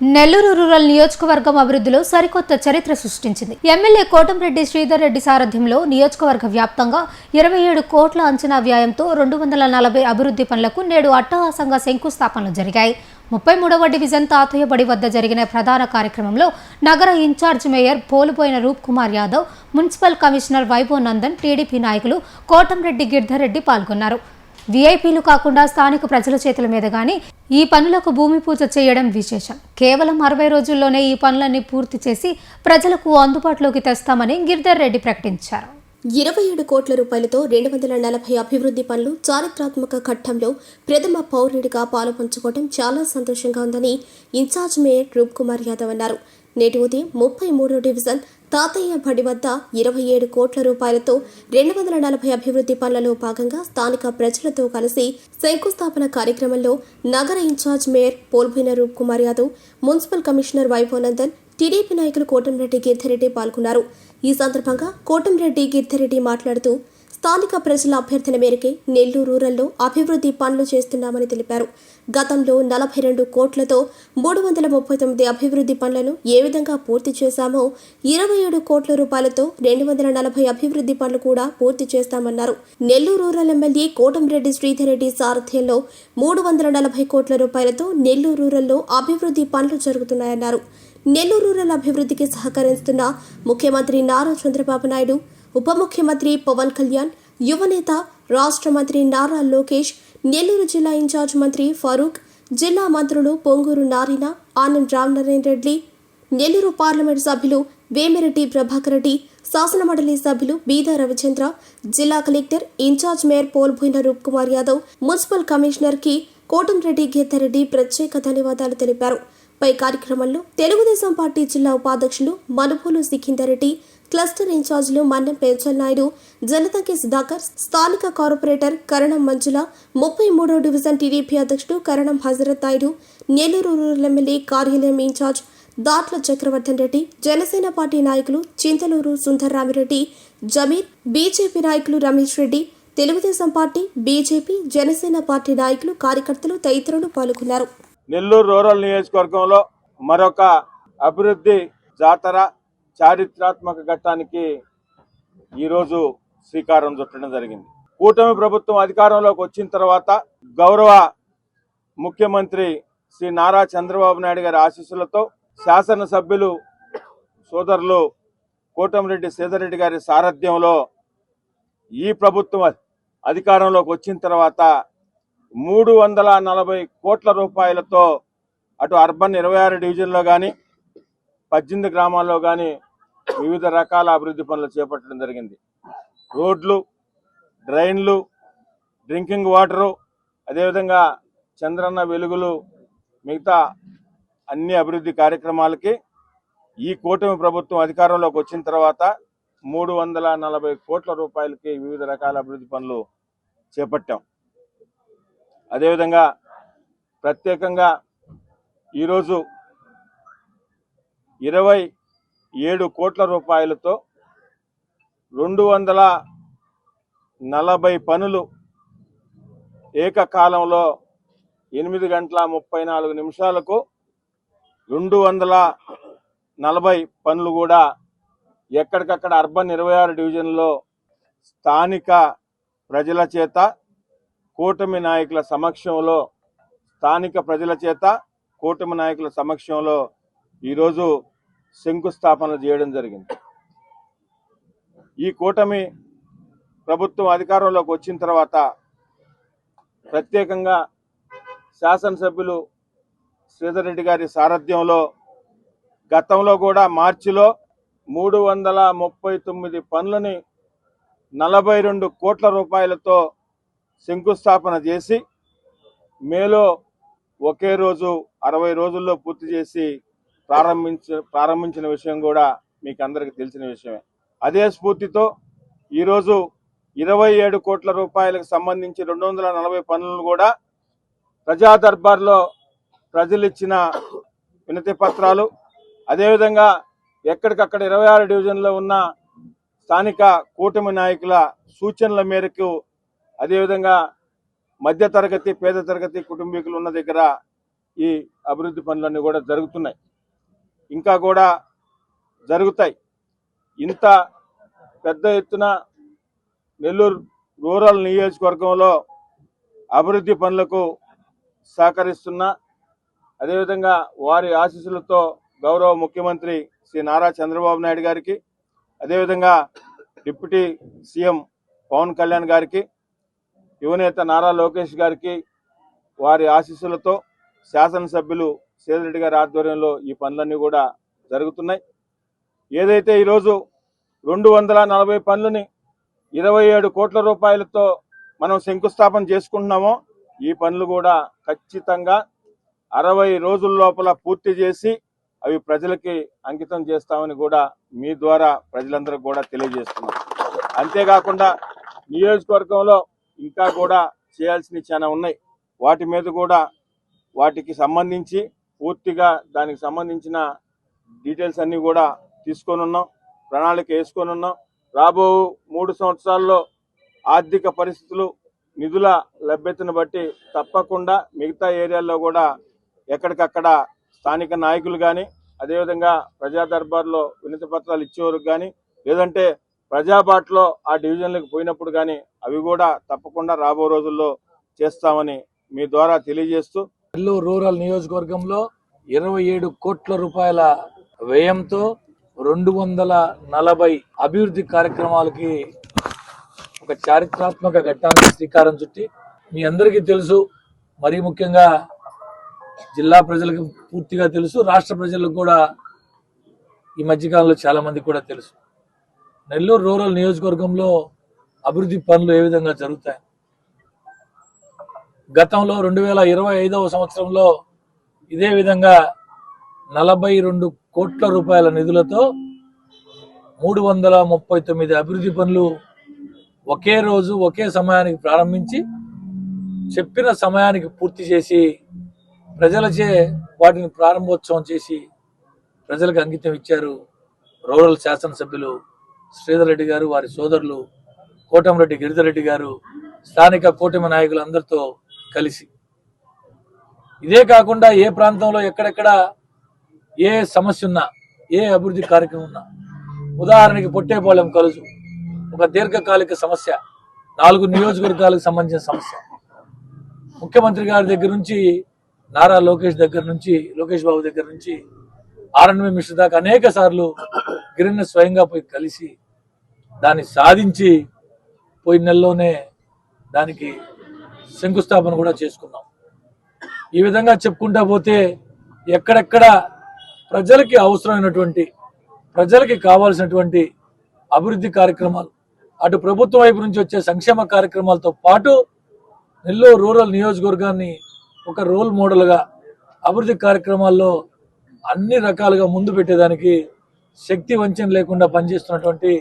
Nellore rural నియోజకవర్గం అభివృద్ధిలో సరికొత్త చరిత్ర సృష్టించింది. ఎమ్మెల్యే కోటంరెడ్డి శ్రీధర్ రెడ్డి సారథ్యంలో నియోజకవర్గ వ్యాప్తంగా 27 కోట్ల అంచనా వ్యయంతో 240 అభివృద్ధి పనులకు నేడు అట్టహాసంగా శంకుస్థాపనలు జరిగాయి. 33వ డివిజన్ తాతయ్యబడి వద్ద జరిగిన ప్రధాన కార్యక్రమంలో నగర incharge mayor Poluboina Roop Kumar Yadav, municipal commissioner Vaibhav Nandan, TDP నాయకులు కోటంరెడ్డి గిరిధర్ రెడ్డి పాల్గొన్నారు. వీఐపీలు కాకుండా స్థానిక ప్రజల చేతుల మీదుగానే ఈ పనులకు భూమి పూజ చేయడం విశేషం. కేవలం 60 రోజుల్లోనే ఈ పనులన్నీ పూర్తి చేసి ప్రజలకు అందుబాటులోకి తెస్తామని గిరిధర్ రెడ్డి ప్రకటించారు. 27 కోట్ల రూపాయలతో 240 అభివృద్ధి పనులు చారిత్రాత్మక ఘట్టంలో ప్రథమ పౌరుడిగా పాలుపంచుకోవడం చాలా సంతోషంగా ఉందని ఇన్ఛార్జ్ మేయర్ రూప్ కుమార్ యాదవ్ అన్నారు. నేటి ఉదయం 33వ డివిజన్ తాతయ్యబడి వద్ద 27 కోట్ల రూపాయలతో 240 అభివృద్ధి పనులలో భాగంగా స్థానిక ప్రజలతో కలిసి శంకుస్థాపన కార్యక్రమంలో నగర incharge mayor Poluboina Roop Kumar Yadav, municipal commissioner Vaibhav Nandan, TDP నాయకులు కోటంరెడ్డి గిరిధర్ రెడ్డి పాల్గొన్నారు. ఈ సందర్భంగా కోటంరెడ్డి గిరిధర్ రెడ్డి మాట్లాడుతూ స్థానిక ప్రజల అభ్యర్థన మేరకే నెల్లూరు రూరల్లో అభివృద్ధి పనులు చేస్తున్నామని తెలిపారు. గతంలో 42 కోట్లతో 339 అభివృద్ధి పనులను ఏ విధంగా పూర్తి చేశామో 27 కోట్ల రూపాయలతో 240 అభివృద్ధి పనులు కూడా పూర్తి చేస్తామన్నారు. నెల్లూరు రూరల్ ఎమ్మెల్యే కోటంరెడ్డి శ్రీధర్ రెడ్డి సారథ్యంలో 340 కోట్ల రూపాయలతో నెల్లూరు రూరల్లో అభివృద్ధి పనులు జరుగుతున్నాయన్నారు. నెల్లూరు రూరల్ అభివృద్ధికి సహకరిస్తున్న ముఖ్యమంత్రి నారా చంద్రబాబు నాయుడు, ఉప ముఖ్యమంత్రి పవన్ కళ్యాణ్, యువనేత రాష్ట్ర మంత్రి నారా లోకేష్, నెల్లూరు జిల్లా ఇన్ఛార్జ్ మంత్రి ఫరూక్, జిల్లా మంత్రులు పొంగూరు నారాయణ, ఆనంద్ రామనారాయణ రెడ్డి, నెల్లూరు పార్లమెంటు సభ్యులు వేమిరెడ్డి ప్రభాకర్ రెడ్డి, శాసనమండలి సభ్యులు బీదా రవిచంద్ర, జిల్లా collector incharge mayor Poluboina Roop Kumar Yadav, municipal commissioner కి కోటంరెడ్డి గిరిధర్ రెడ్డి ప్రత్యేక ధన్యవాదాలు తెలిపారు. పై కార్యక్రమంలో తెలుగుదేశం పార్టీ జిల్లా ఉపాధ్యక్షులు మనుబోలు సికిందర్ రెడ్డి, క్లస్టర్ ఇన్ఛార్జీలు మన్నెం పెంచల్ నాయుడు, జనతంకి సుధాకర్, స్థానిక కార్పొరేటర్ కరణం మంజుల, 33వ డివిజన్ టీడీపీ అధ్యక్షుడు కరణం హజరత్ నాయుడు, నెల్లూరు రూరల్ ఎమ్మెల్యే కార్యాలయం ఇన్ఛార్జ్ దాట్ల చక్రవర్ధన్ రెడ్డి, జనసేన పార్టీ నాయకులు చింతలూరు సుందర్ రామిరెడ్డి, జమీర్, బీజేపీ నాయకులు Ramesh Reddy, Telugu Desam party, BJP, Janasena party నాయకులు, కార్యకర్తలు తదితరులు పాల్గొన్నారు. నెల్లూరు రూరల్ నియోజకవర్గంలో మరొక అభివృద్ధి జాతర చారిత్రాత్మక ఘట్టానికి ఈరోజు శ్రీకారం చుట్టడం జరిగింది. కూటమి ప్రభుత్వం అధికారంలోకి వచ్చిన తర్వాత గౌరవ ముఖ్యమంత్రి శ్రీ నారా చంద్రబాబు నాయుడు గారి ఆశీస్సులతో శాసనసభ్యులు సోదరులు కోటంరెడ్డి శ్రీధర్ రెడ్డి గారి సారథ్యంలో ఈ ప్రభుత్వం అధికారంలోకి వచ్చిన తర్వాత 340 కోట్ల రూపాయలతో అటు అర్బన్ 26 డివిజన్లో కానీ 18 గ్రామాల్లో కానీ వివిధ రకాల అభివృద్ధి పనులు చేపట్టడం జరిగింది. రోడ్లు, డ్రైన్లు, డ్రింకింగ్ వాటరు, అదేవిధంగా చంద్రన్న వెలుగులు, మిగతా అన్ని అభివృద్ధి కార్యక్రమాలకి ఈ కూటమి ప్రభుత్వం అధికారంలోకి వచ్చిన తర్వాత 340 కోట్ల రూపాయలకి వివిధ రకాల అభివృద్ధి పనులు చేపట్టాం. అదేవిధంగా ప్రత్యేకంగా ఈరోజు 27 కోట్ల రూపాయలతో 240 పనులు ఏకకాలంలో 8 గంటల 34 నిమిషాలకు 240 పనులు కూడా ఎక్కడికక్కడ అర్బన్ 26 డివిజన్లో స్థానిక ప్రజల చేత, కూటమి నాయకుల సమక్షంలో, ఈరోజు శంకుస్థాపన చేయడం జరిగింది. ఈ కూటమి ప్రభుత్వం అధికారంలోకి వచ్చిన తర్వాత ప్రత్యేకంగా శాసనసభ్యులు శ్రీధర్ రెడ్డి గారి సారథ్యంలో గతంలో కూడా మార్చిలో 339 పనులని 42 కోట్ల రూపాయలతో శంకుస్థాపన చేసి మేలో ఒకే రోజు 60 రోజుల్లో పూర్తి చేసి ప్రారంభించిన విషయం కూడా మీకు అందరికీ తెలిసిన విషయమే. అదే స్ఫూర్తితో ఈరోజు 27 కోట్ల రూపాయలకు సంబంధించి 240 పనులను కూడా ప్రజా దర్బార్లో ప్రజలు ఇచ్చిన వినతి పత్రాలు, అదేవిధంగా ఎక్కడికక్కడ 26 డివిజన్లో ఉన్న స్థానిక కూటమి నాయకుల సూచనల మేరకు, అదేవిధంగా మధ్యతరగతి పేద తరగతి కుటుంబీకులు ఉన్న దగ్గర ఈ అభివృద్ధి పనులన్నీ కూడా జరుగుతున్నాయి, ఇంకా కూడా జరుగుతాయి. ఇంత పెద్ద ఎత్తున నెల్లూరు రూరల్ నియోజకవర్గంలో అభివృద్ధి పనులకు సహకరిస్తున్న, అదేవిధంగా వారి ఆశీస్సులతో గౌరవ ముఖ్యమంత్రి శ్రీ నారా చంద్రబాబు నాయుడు గారికి, అదేవిధంగా డిప్యూటీ సీఎం పవన్ కళ్యాణ్ గారికి, యువనేత నారా లోకేష్ గారికి వారి ఆశీస్సులతో శాసనసభ్యులు సేదిరెడ్డి గారి ఆధ్వర్యంలో ఈ పనులన్నీ కూడా జరుగుతున్నాయి. ఏదైతే ఈరోజు 240 పనులని 27 కోట్ల రూపాయలతో మనం శంకుస్థాపన చేసుకుంటున్నామో ఈ పనులు కూడా ఖచ్చితంగా 60 రోజుల లోపల పూర్తి చేసి అవి ప్రజలకి అంకితం చేస్తామని కూడా మీ ద్వారా ప్రజలందరికీ కూడా తెలియజేస్తున్నాం. అంతేకాకుండా నియోజకవర్గంలో ఇంకా కూడా చేయాల్సినవి చాలా ఉన్నాయి. వాటి మీద కూడా వాటికి సంబంధించి పూర్తిగా దానికి సంబంధించిన డీటెయిల్స్ అన్నీ కూడా తీసుకొని ఉన్నాం, ప్రణాళిక వేసుకొని ఉన్నాం. రాబో 3 సంవత్సరాల్లో ఆర్థిక పరిస్థితులు, నిధుల లభ్యతను బట్టి తప్పకుండా మిగతా ఏరియాల్లో కూడా ఎక్కడికక్కడ స్థానిక నాయకులు కానీ, అదేవిధంగా ప్రజా దర్బార్లో వినతి పత్రాలు ఇచ్చేవారికి కానీ, లేదంటే ప్రజాబాట్లో ఆ డివిజన్లకు పోయినప్పుడు కానీ అవి కూడా తప్పకుండా రాబో రోజుల్లో చేస్తామని మీ ద్వారా తెలియజేస్తూ, నెల్లూరు రూరల్ నియోజకవర్గంలో 27 కోట్ల రూపాయల వ్యయంతో 240 అభివృద్ధి కార్యక్రమాలకి ఒక చారిత్రాత్మక ఘట్టానికి శ్రీకారం చుట్టి, మీ అందరికీ తెలుసు, మరీ ముఖ్యంగా జిల్లా ప్రజలకు పూర్తిగా తెలుసు, రాష్ట్ర ప్రజలకు కూడా ఈ మధ్యకాలంలో చాలా మంది కూడా తెలుసు, నెల్లూరు రూరల్ నియోజకవర్గంలో అభివృద్ధి పనులు ఏ విధంగా జరుగుతాయి. గతంలో 2025వ సంవత్సరంలో ఇదే విధంగా 42 కోట్ల రూపాయల నిధులతో 339 అభివృద్ధి పనులు ఒకే రోజు ఒకే సమయానికి ప్రారంభించి చెప్పిన సమయానికి పూర్తి చేసి ప్రజలచే వాటిని ప్రారంభోత్సవం చేసి ప్రజలకు అంకితం ఇచ్చారు రూరల్ శాసనసభ్యులు శ్రీధర్ రెడ్డి గారు, వారి సోదరులు కోటంరెడ్డి గిరిధర్ రెడ్డి గారు, స్థానిక కూటమి నాయకులందరితో కలిసి. ఇదే కాకుండా ఏ ప్రాంతంలో ఎక్కడెక్కడ ఏ సమస్య ఉన్నా, ఏ అభివృద్ధి కార్యక్రమం ఉన్నా, ఉదాహరణకి పొట్టేపాలెం కలుసు ఒక దీర్ఘకాలిక సమస్య, 4 నియోజకవర్గాలకు సంబంధించిన సమస్య. ముఖ్యమంత్రి గారి దగ్గర నుంచి, నారా లోకేష్ బాబు దగ్గర నుంచి ఆర్ఎన్వి మిశ్ర దాకా అనేక సార్లు గిరిన్న స్వయంగా పోయి కలిసి దాన్ని సాధించి పోయిన నెలలోనే దానికి శంకుస్థాపన కూడా చేసుకున్నాం. ఈ విధంగా చెప్పుకుంటా పోతే ఎక్కడెక్కడ ప్రజలకి అవసరమైనటువంటి, ప్రజలకి కావాల్సినటువంటి అభివృద్ధి కార్యక్రమాలు, అటు ప్రభుత్వం వైపు నుంచి వచ్చే సంక్షేమ కార్యక్రమాలతో పాటు నెల్లూరు రూరల్ నియోజకవర్గాన్ని ఒక రోల్ మోడల్గా అభివృద్ధి కార్యక్రమాల్లో అన్ని రకాలుగా ముందు పెట్టేదానికి శక్తి వంచన లేకుండా పనిచేస్తున్నటువంటి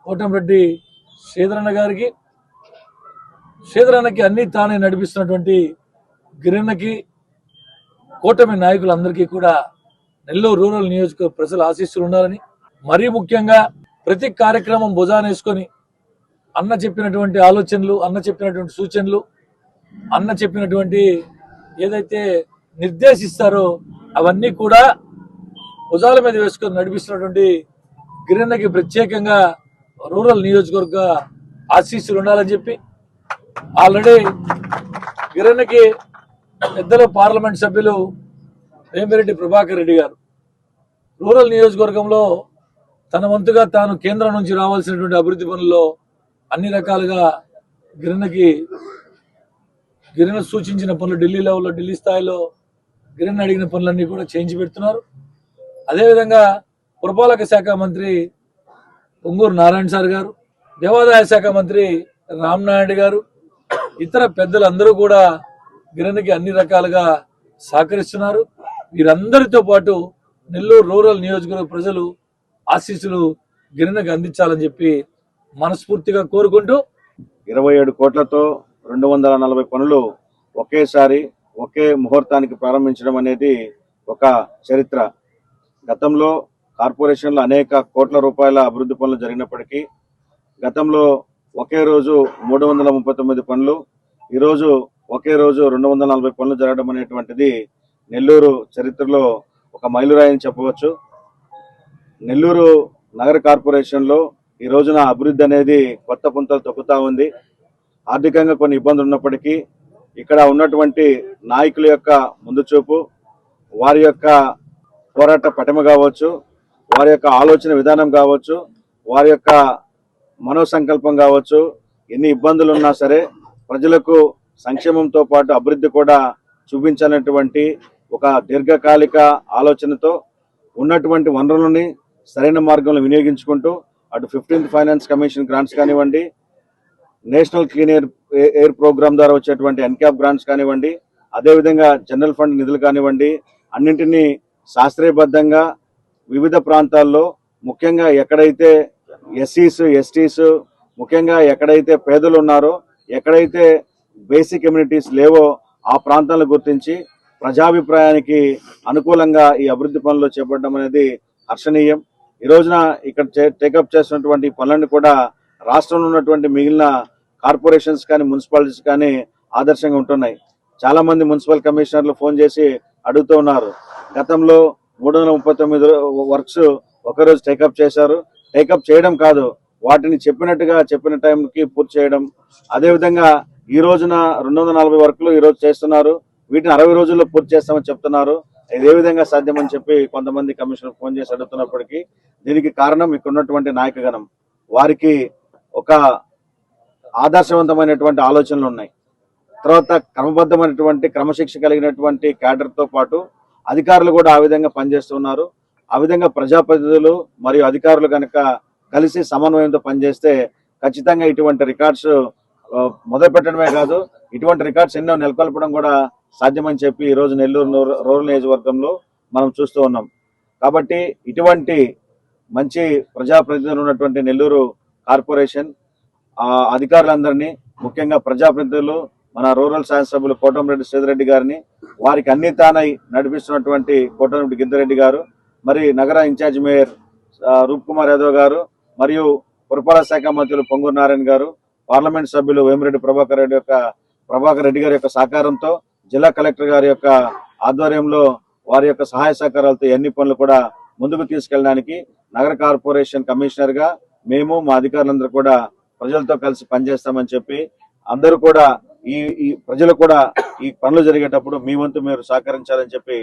కోటంరెడ్డి శ్రీధరన్న గారికి, శ్రీధరన్నకి అన్ని తానే నడిపిస్తున్నటువంటి గిరిన్నకి, కూటమి నాయకులందరికీ కూడా నెల్లూరు రూరల్ నియోజకవర్గ ప్రజల ఆశీస్సులు ఉండాలని, మరీ ముఖ్యంగా ప్రతి కార్యక్రమం భుజానేసుకొని అన్న చెప్పినటువంటి ఆలోచనలు, అన్న చెప్పినటువంటి సూచనలు, అన్న చెప్పినటువంటి ఏదైతే నిర్దేశిస్తారో అవన్నీ కూడా భుజాల మీద వేసుకొని నడిపిస్తున్నటువంటి గిరిన్నకి ప్రత్యేకంగా రూరల్ నియోజకవర్గ ఆశీస్సులు ఉండాలని చెప్పి, ఆల్రెడీ గిరిన్నకి పెద్దలు పార్లమెంట్ సభ్యులు వేమిరెడ్డి ప్రభాకర్ రెడ్డి గారు రూరల్ నియోజకవర్గంలో తన వంతుగా తాను కేంద్రం నుంచి రావాల్సినటువంటి అభివృద్ధి పనుల్లో అన్ని రకాలుగా గిరిన్న సూచించిన పనులు ఢిల్లీ లెవెల్లో, ఢిల్లీ స్థాయిలో గిరిన్న అడిగిన పనులన్నీ కూడా చేయించి పెడుతున్నారు. అదేవిధంగా పురపాలక శాఖ మంత్రి పొంగూరు నారాయణ సార్ గారు, దేవాదాయ శాఖ మంత్రి రామనాయుడు గారు, ఇతర పెద్దలందరూ కూడా గిరిన్నకి అన్ని రకాలుగా సహకరిస్తున్నారు. వీరందరితో పాటు నెల్లూరు రూరల్ నియోజకవర్గ ప్రజలు ఆశీస్సులు గిరిన్నకి అందించాలని చెప్పి మనస్ఫూర్తిగా కోరుకుంటూ, 27 కోట్లతో 240 పనులు ఒకేసారి ఒకే ముహూర్తానికి ప్రారంభించడం అనేది ఒక చరిత్ర. గతంలో కార్పొరేషన్లో అనేక కోట్ల రూపాయల అభివృద్ధి పనులు జరిగినప్పటికీ గతంలో ఒకే రోజు 339 పనులు, ఈరోజు ఒకే రోజు 240 పనులు జరగడం అనేటువంటిది నెల్లూరు చరిత్రలో ఒక మైలురాయి అని చెప్పవచ్చు. నెల్లూరు నగర కార్పొరేషన్లో ఈ రోజున అభివృద్ధి అనేది కొత్త పుంతలు తొక్కుతా ఉంది. ఆర్థికంగా కొన్ని ఇబ్బందులు ఉన్నప్పటికీ ఇక్కడ ఉన్నటువంటి నాయకుల యొక్క ముందు చూపు, వారి యొక్క పోరాట పటిమ కావచ్చు, వారి యొక్క ఆలోచన విధానం కావచ్చు, వారి యొక్క మనోసంకల్పం కావచ్చు, ఎన్ని ఇబ్బందులు ఉన్నా సరే ప్రజలకు సంక్షేమంతో పాటు అభివృద్ధి కూడా చూపించాలనేటువంటి ఒక దీర్ఘకాలిక ఆలోచనతో ఉన్నటువంటి వనరులని సరైన మార్గంలో వినియోగించుకుంటూ అటు 15th ఫైనాన్స్ కమిషన్ గ్రాంట్స్ కానివ్వండి, నేషనల్ క్లీన్ ఎయిర్ ప్రోగ్రామ్ ద్వారా వచ్చేటువంటి ఎన్క్యాప్ గ్రాంట్స్ కానివ్వండి, అదేవిధంగా జనరల్ ఫండ్ నిధులు కానివ్వండి, అన్నింటినీ శాస్త్రీయబద్ధంగా వివిధ ప్రాంతాల్లో ముఖ్యంగా ఎక్కడైతే ఎస్సీస్ ఎస్టీస్ ముఖ్యంగా ఎక్కడైతే పేదలు ఉన్నారో, ఎక్కడైతే బేసిక్ కమ్యూనిటీస్ లేవో ఆ ప్రాంతాలను గుర్తించి ప్రజాభిప్రాయానికి అనుకూలంగా ఈ అభివృద్ధి పనులు చేపట్టడం అనేది హర్షణీయం. ఈ రోజున ఇక్కడ టేకప్ చేస్తున్నటువంటి పనులను కూడా రాష్ట్రంలో ఉన్నటువంటి మిగిలిన కార్పొరేషన్స్ కానీ మున్సిపాలిటీస్ కానీ ఆదర్శంగా ఉంటున్నాయి. చాలా మంది మున్సిపల్ కమిషనర్లు ఫోన్ చేసి అడుగుతూ ఉన్నారు. గతంలో 339 వర్క్స్ ఒకరోజు టేకప్ చేశారు. టేకప్ చేయడం కాదు, వాటిని చెప్పిన టైంకి పూర్తి చేయడం. అదేవిధంగా ఈ రోజున 240 వర్కులు ఈ రోజు చేస్తున్నారు. వీటిని 60 రోజుల్లో పూర్తి చేస్తామని చెప్తున్నారు. ఇది ఏ విధంగా సాధ్యమని చెప్పి కొంతమంది కమిషనర్ ఫోన్ చేసి అడుగుతున్నప్పటికీ దీనికి కారణం ఇక్కడ ఉన్నటువంటి నాయకగణం. వారికి ఒక ఆదర్శవంతమైనటువంటి ఆలోచనలు ఉన్నాయి. తర్వాత క్రమబద్ధమైనటువంటి క్రమశిక్ష కలిగినటువంటి క్యాడర్తో పాటు అధికారులు కూడా ఆ విధంగా పనిచేస్తున్నారు. ఆ విధంగా ప్రజాప్రతినిధులు మరియు అధికారులు కనుక కలిసి సమన్వయంతో పనిచేస్తే ఖచ్చితంగా ఇటువంటి రికార్డ్స్ మొదలు పెట్టడమే కాదు, ఇటువంటి రికార్డ్స్ ఎన్నో నెలకొల్పడం కూడా సాధ్యమని చెప్పి ఈ రోజు నెల్లూరు రూరల్ నియోజకవర్గంలో మనం చూస్తూ ఉన్నాం. కాబట్టి ఇటువంటి మంచి ప్రజాప్రతినిధులు ఉన్నటువంటి నెల్లూరు కార్పొరేషన్ అధికారులందరినీ, ముఖ్యంగా ప్రజాప్రతినిధులు, మన రూరల్ శాసనసభ్యులు కోటంరెడ్డి శ్రీధర్రెడ్డి గారిని, వారికి అన్ని తానై నడిపిస్తున్నటువంటి కోటంరెడ్డి గిద్దరెడ్డి గారు, మరి నగర ఇన్ఛార్జ్ మేయర్ రూప్ కుమార్ యాదవ్ గారు, మరియు పురపాలక శాఖ మంత్రులు పొంగూరు నారాయణ గారు, పార్లమెంట్ సభ్యులు వేమిరెడ్డి ప్రభాకర్ రెడ్డి గారి యొక్క సహకారంతో, జిల్లా కలెక్టర్ గారి యొక్క ఆధ్వర్యంలో వారి యొక్క సహాయ సహకారాలతో అన్ని పనులు కూడా ముందుకు తీసుకెళ్ళడానికి నగర కార్పొరేషన్ కమిషనర్ గా మేము మా అధికారులందరూ కూడా ప్రజలతో కలిసి పనిచేస్తామని చెప్పి, అందరూ కూడా ఈ ప్రజలు కూడా ఈ పనులు జరిగేటప్పుడు మీ వంతు మీరు సహకరించాలని చెప్పి